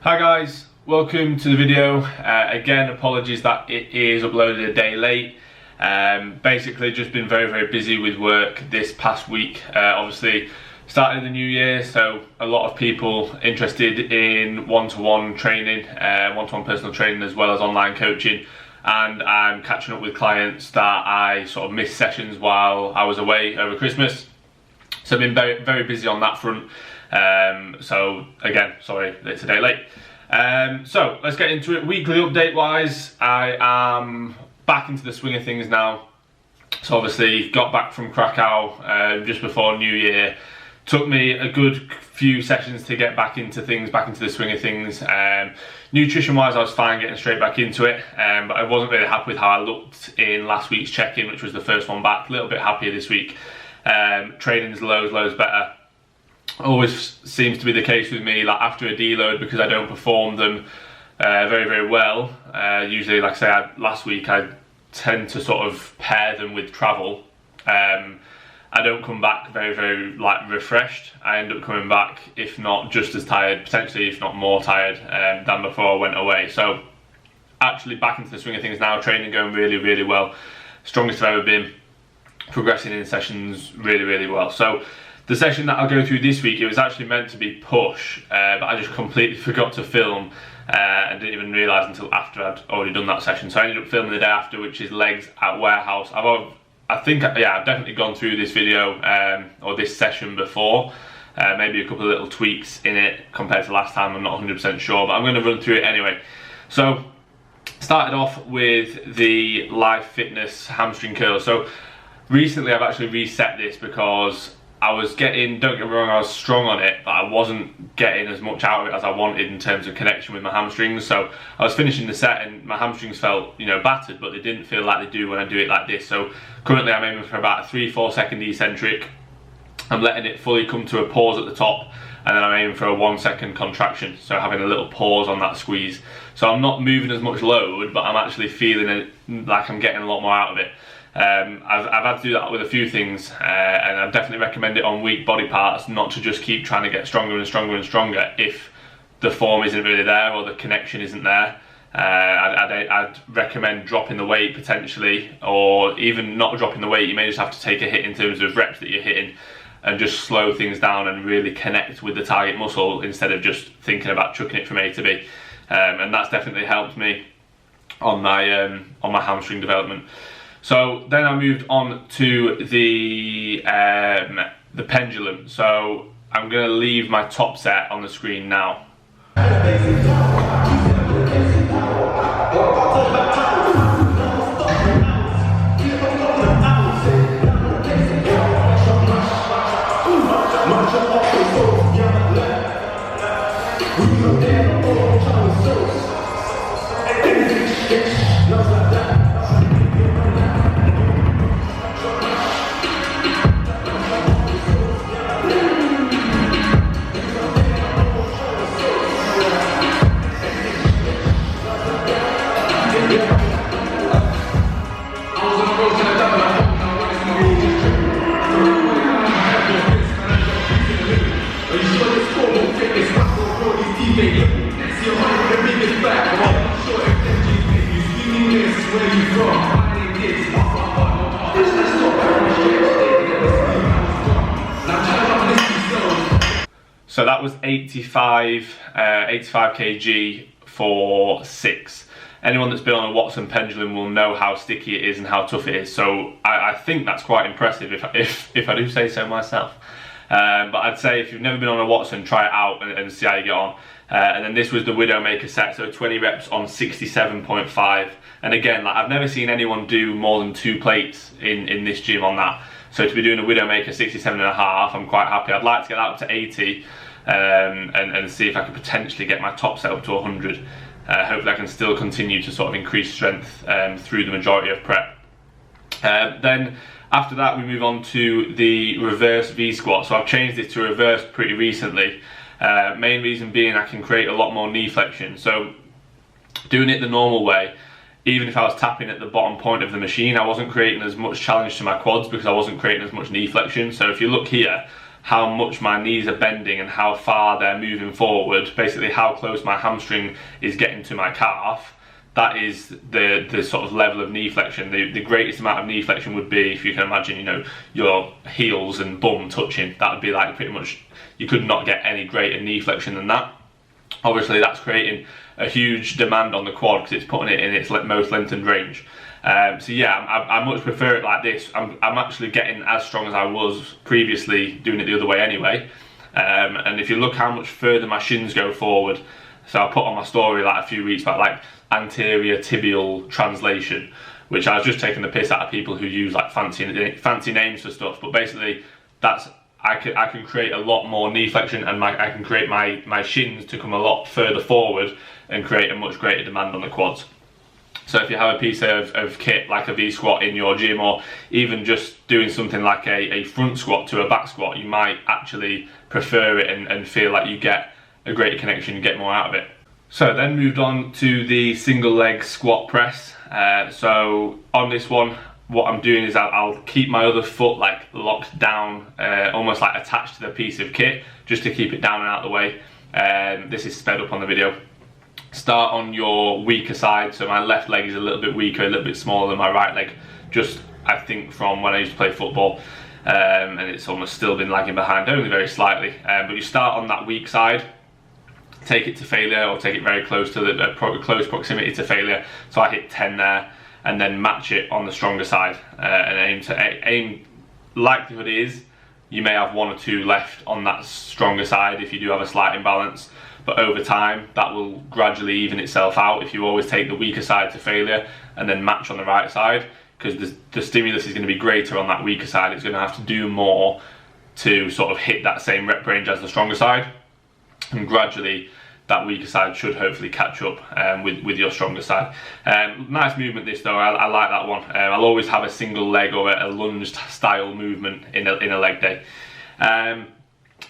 Hi guys, welcome to the video. Again, apologies that it is uploaded a day late. Basically just been very busy with work this past week. Obviously started the new year, so a lot of people interested in one-to-one training, one-to-one personal training as well as online coaching, and I'm catching up with clients that I sort of missed sessions while I was away over Christmas. So I've been very busy on that front. So again, sorry it's a day late. So let's get into it. Weekly update wise, I am back into the swing of things now. So obviously got back from Krakow just before New Year. Took me a good few sessions to get back into things, back into the swing of things. Nutrition wise, I was fine getting straight back into it, but I wasn't really happy with how I looked in last week's check-in, which was the first one back. A little bit happier this week. Training's loads better. Always seems to be the case with me, like after a deload, because I don't perform them very well. Usually, like I say, last week I tend to sort of pair them with travel. I don't come back very like refreshed. I end up coming back, if not just as tired, potentially if not more tired than before I went away. So actually back into the swing of things now, training going really well. Strongest I've ever been, progressing in sessions really well. So the session that I'll go through this week, it was actually meant to be push, but I just completely forgot to film and didn't even realise until after I'd already done that session. So I ended up filming the day after, which is legs at warehouse. I've definitely gone through this video or this session before. Maybe a couple of little tweaks in it compared to last time, I'm not 100% sure, but I'm going to run through it anyway. So started off with the Life Fitness hamstring curl. So recently I've actually reset this because I was getting, don't get me wrong, I was strong on it, but I wasn't getting as much out of it as I wanted in terms of connection with my hamstrings. So I was finishing the set and my hamstrings felt, battered, but they didn't feel like they do when I do it like this. So currently I'm aiming for about a 3-4 second eccentric. I'm letting it fully come to a pause at the top, and then I'm aiming for a 1 second contraction. So having a little pause on that squeeze. So I'm not moving as much load, but I'm actually feeling it like I'm getting a lot more out of it. I've had to do that with a few things, and I definitely recommend it on weak body parts, not to just keep trying to get stronger and stronger if the form isn't really there or the connection isn't there. I'd recommend dropping the weight potentially, or even not dropping the weight. You may just have to take a hit in terms of reps that you're hitting and just slow things down and really connect with the target muscle instead of just thinking about chucking it from A to B. And that's definitely helped me on my hamstring development. So then I moved on to the pendulum. So I'm going to leave my top set on the screen now. So that was 85 kg for 6. Anyone that's been on a Watson pendulum will know how sticky it is and how tough it is. So I think that's quite impressive if I do say so myself. But I'd say if you've never been on a Watson, try it out and see how you get on. And then this was the Widowmaker set, so 20 reps on 67.5. And again, like, I've never seen anyone do more than 2 plates in this gym on that. So to be doing a Widowmaker 67.5, I'm quite happy. I'd like to get that up to 80 and see if I could potentially get my top set up to 100. Hopefully I can still continue to sort of increase strength through the majority of prep. Then after that we move on to the reverse V squat. So I've changed it to reverse pretty recently. Main reason being I can create a lot more knee flexion. So doing it the normal way, even if I was tapping at the bottom point of the machine, I wasn't creating as much challenge to my quads because I wasn't creating as much knee flexion. So if you look here, how much my knees are bending and how far they're moving forward, basically how close my hamstring is getting to my calf, that is the sort of level of knee flexion. The greatest amount of knee flexion would be, if you can imagine, you know, your heels and bum touching. That would be like pretty much, you could not get any greater knee flexion than that. Obviously that's creating a huge demand on the quad because it's putting it in its most lengthened range. So yeah, I much prefer it like this. I'm actually getting as strong as I was previously doing it the other way anyway. And if you look how much further my shins go forward, so I put on my story like a few weeks back, like anterior tibial translation, which I was just taking the piss out of people who use like fancy names for stuff, but basically that's, I can create a lot more knee flexion, and I can create my shins to come a lot further forward and create a much greater demand on the quads. So if you have a piece of kit like a V squat in your gym, or even just doing something like a front squat to a back squat, you might actually prefer it and feel like you get a greater connection and get more out of it. So then moved on to the single leg squat press. So on this one, what I'm doing is I'll keep my other foot like locked down, almost like attached to the piece of kit, just to keep it down and out of the way. This is sped up on the video. Start on your weaker side, so my left leg is a little bit weaker, a little bit smaller than my right leg, just I think from when I used to play football, and it's almost still been lagging behind, only very slightly. But you start on that weak side, take it to failure, or take it very close to the close proximity to failure. So I hit 10 there, and then match it on the stronger side, and aim. Likelihood is you may have 1 or 2 left on that stronger side if you do have a slight imbalance. But over time, that will gradually even itself out if you always take the weaker side to failure and then match on the right side, because the stimulus is going to be greater on that weaker side. It's going to have to do more to sort of hit that same rep range as the stronger side, and gradually that weaker side should hopefully catch up with your stronger side. Nice movement this though, I like that one. I'll always have a single leg or a lunge style movement in a leg day.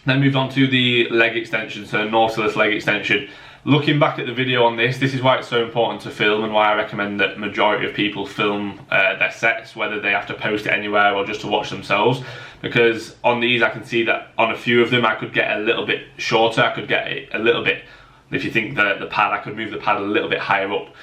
Then moved on to the leg extension, so Nautilus leg extension. Looking back at the video on this is why it's so important to film, and why I recommend that majority of people film their sets, whether they have to post it anywhere or just to watch themselves. Because on these I can see that on a few of them I could get a little bit shorter, I could get it a little bit, if you think the pad, I could move the pad a little bit higher up.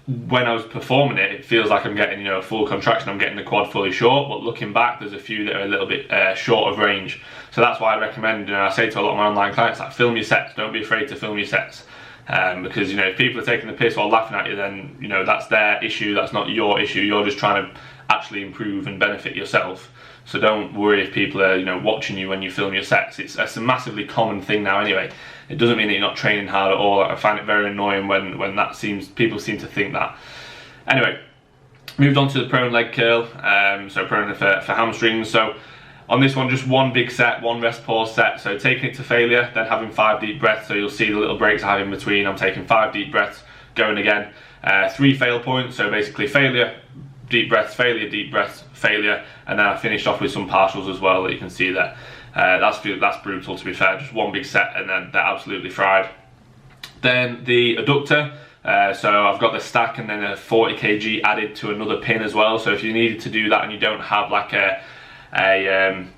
When I was performing it, it feels like I'm getting, you know, a full contraction, I'm getting the quad fully short, but looking back there's a few that are a little bit short of range. So that's why I recommend, you know, I say to a lot of my online clients, like, film your sets, don't be afraid to film your sets. Because, you know, if people are taking the piss or laughing at you, then, you know, that's their issue, that's not your issue. You're just trying to actually improve and benefit yourself. So don't worry if people are, you know, watching you when you film your sets. It's a massively common thing now anyway. It doesn't mean that you're not training hard at all. I find it very annoying when people seem to think that. Anyway, moved on to the prone leg curl. So prone for hamstrings. So on this one, just one big set, one rest pause set. So taking it to failure, then having 5 deep breaths. So you'll see the little breaks I have in between. I'm taking 5 deep breaths, going again. 3 fail points. So basically failure, deep breaths, failure, deep breaths, failure, and then I finished off with some partials as well that you can see there. That's brutal, to be fair. Just one big set and then they're absolutely fried. Then the adductor. So I've got the stack and then a 40 kg added to another pin as well. So if you needed to do that and you don't have like an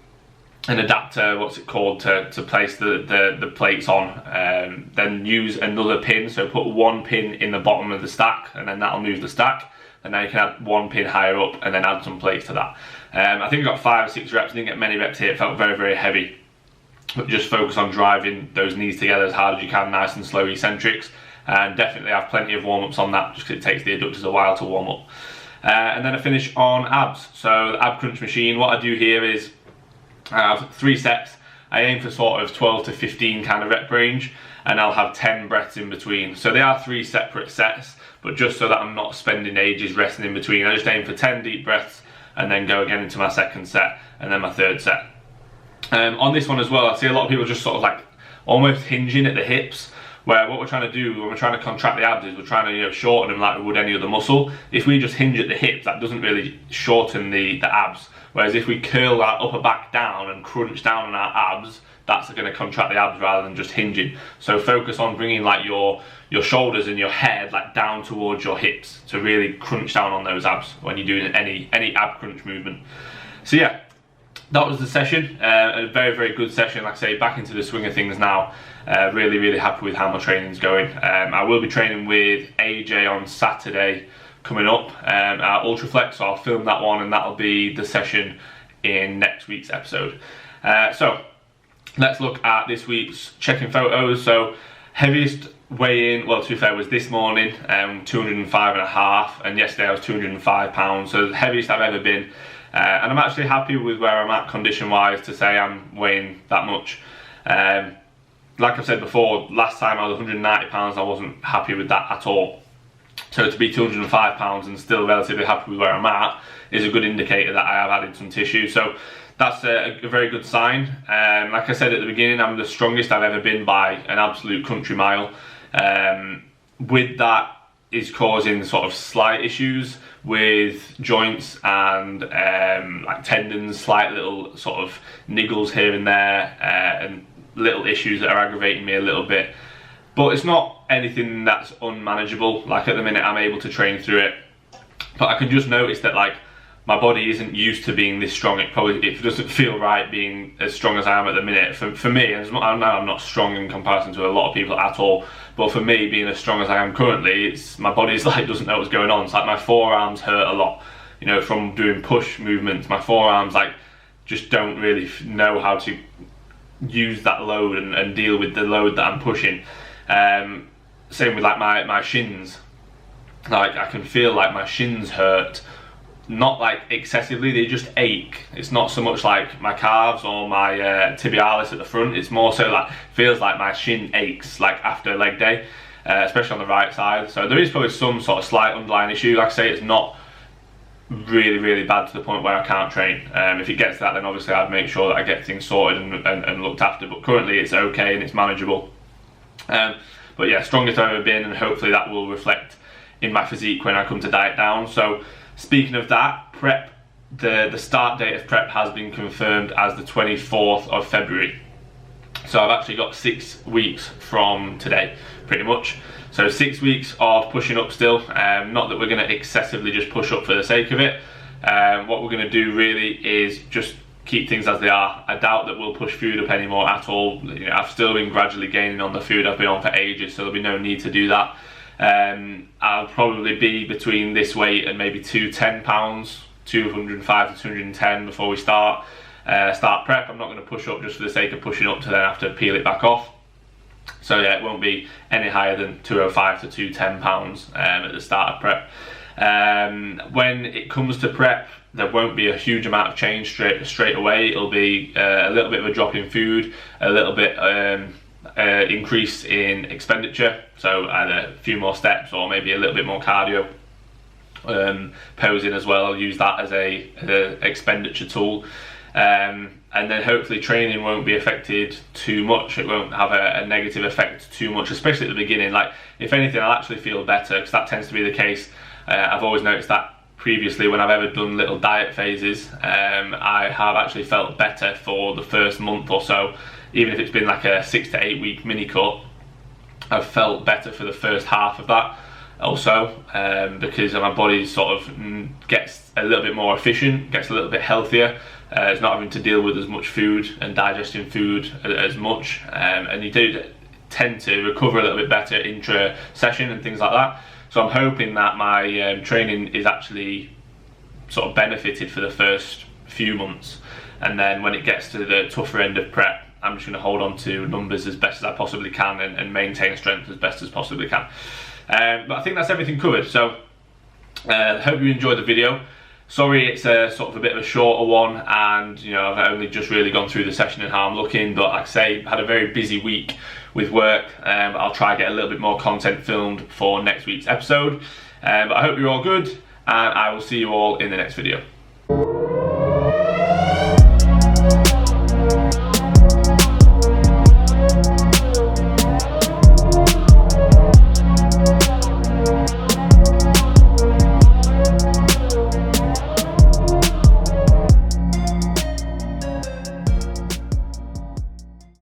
adapter, what's it called, to place the plates on, then use another pin. So put one pin in the bottom of the stack and then that'll move the stack. And now you can add one pin higher up and then add some plates to that. I think I got 5 or 6 reps, I didn't get many reps here, it felt very, very heavy. But just focus on driving those knees together as hard as you can, nice and slow eccentrics. And definitely have plenty of warm-ups on that, just because it takes the adductors a while to warm up. And then I finish on abs. So the ab crunch machine, what I do here is I have 3 sets. I aim for sort of 12 to 15 kind of rep range, and I'll have 10 breaths in between. So they are 3 separate sets, but just so that I'm not spending ages resting in between, I just aim for 10 deep breaths and then go again into my second set and then my third set. On this one as well, I see a lot of people just sort of like almost hinging at the hips, where what we're trying to do when we're trying to contract the abs is we're trying to, you know, shorten them like we would any other muscle. If we just hinge at the hips, that doesn't really shorten the abs. Whereas if we curl our upper back down and crunch down on our abs, that's going to contract the abs rather than just hinging. So focus on bringing like your shoulders and your head like down towards your hips to really crunch down on those abs when you're doing any ab crunch movement. So yeah, that was the session, a very, very good session. Like I say, back into the swing of things now. Really, really happy with how my training's going. I will be training with AJ on Saturday coming up at Ultraflex, so I'll film that one and that'll be the session in next week's episode. So let's look at this week's checking photos. So heaviest weigh-in, well, to be fair, was this morning, 205.5, and yesterday I was 205 pounds, so the heaviest I've ever been. And I'm actually happy with where I'm at condition-wise to say I'm weighing that much. Like I've said before, last time I was 190 pounds, I wasn't happy with that at all. So to be 205 pounds and still relatively happy with where I'm at is a good indicator that I have added some tissue. So that's a very good sign. Like I said at the beginning, I'm the strongest I've ever been by an absolute country mile. With that is causing sort of slight issues with joints and like tendons, slight little sort of niggles here and there, and little issues that are aggravating me a little bit. But it's not anything that's unmanageable. Like at the minute I'm able to train through it, but I can just notice that like my body isn't used to being this strong. It doesn't feel right being as strong as I am at the minute. For me, I know I'm not strong in comparison to a lot of people at all, but for me, being as strong as I am currently, it's my body's like doesn't know what's going on. It's like my forearms hurt a lot, you know, from doing push movements. My forearms like just don't really know how to use that load and deal with the load that I'm pushing. Same with like my shins. Like I can feel like my shins hurt. Not like excessively, they just ache. It's not so much like my calves or my tibialis at the front. It's more so like feels like my shin aches like after leg day, especially on the right side. So there is probably some sort of slight underlying issue. Like I say, it's not really, really bad to the point where I can't train. If it gets to that, then obviously I'd make sure that I get things sorted and looked after. But currently it's okay and it's manageable. But yeah, strongest I've ever been, and hopefully that will reflect in my physique when I come to diet down. So speaking of that, prep, the start date of prep has been confirmed as the 24th of February. So I've actually got 6 weeks from today, pretty much. So 6 weeks of pushing up still. Not that we're going to excessively just push up for the sake of it. What we're going to do really is just keep things as they are. I doubt that we'll push food up anymore at all. You know, I've still been gradually gaining on the food I've been on for ages, so there'll be no need to do that. I'll probably be between this weight and maybe 210 pounds, 205 to 210 before we start prep. I'm not going to push up just for the sake of pushing up to then have to peel it back off. So yeah, it won't be any higher than 205 to 210 pounds at the start of prep. When it comes to prep, there won't be a huge amount of change straight away. It'll be a little bit of a drop in food, a little bit increase in expenditure, so either a few more steps or maybe a little bit more cardio. Posing as well, I'll use that as a expenditure tool. And then hopefully training won't be affected too much. It won't have a negative effect too much, especially at the beginning. Like if anything, I'll actually feel better, because that tends to be the case. I've always noticed that previously when I've ever done little diet phases, I have actually felt better for the first month or so. Even if it's been like a 6 to 8 week mini cut, I've felt better for the first half of that also, because my body sort of gets a little bit more efficient, gets a little bit healthier. It's not having to deal with as much food and digesting food as much, and you do tend to recover a little bit better intra-session and things like that. So I'm hoping that my training is actually sort of benefited for the first few months, and then when it gets to the tougher end of prep, I'm just going to hold on to numbers as best as I possibly can and maintain strength as best as possibly can. But I think that's everything covered. So hope you enjoyed the video. Sorry it's a sort of a bit of a shorter one, and you know, I've only just really gone through the session and how I'm looking, but like I say, had a very busy week with work. I'll try and get a little bit more content filmed for next week's episode. But I hope you're all good, and I will see you all in the next video.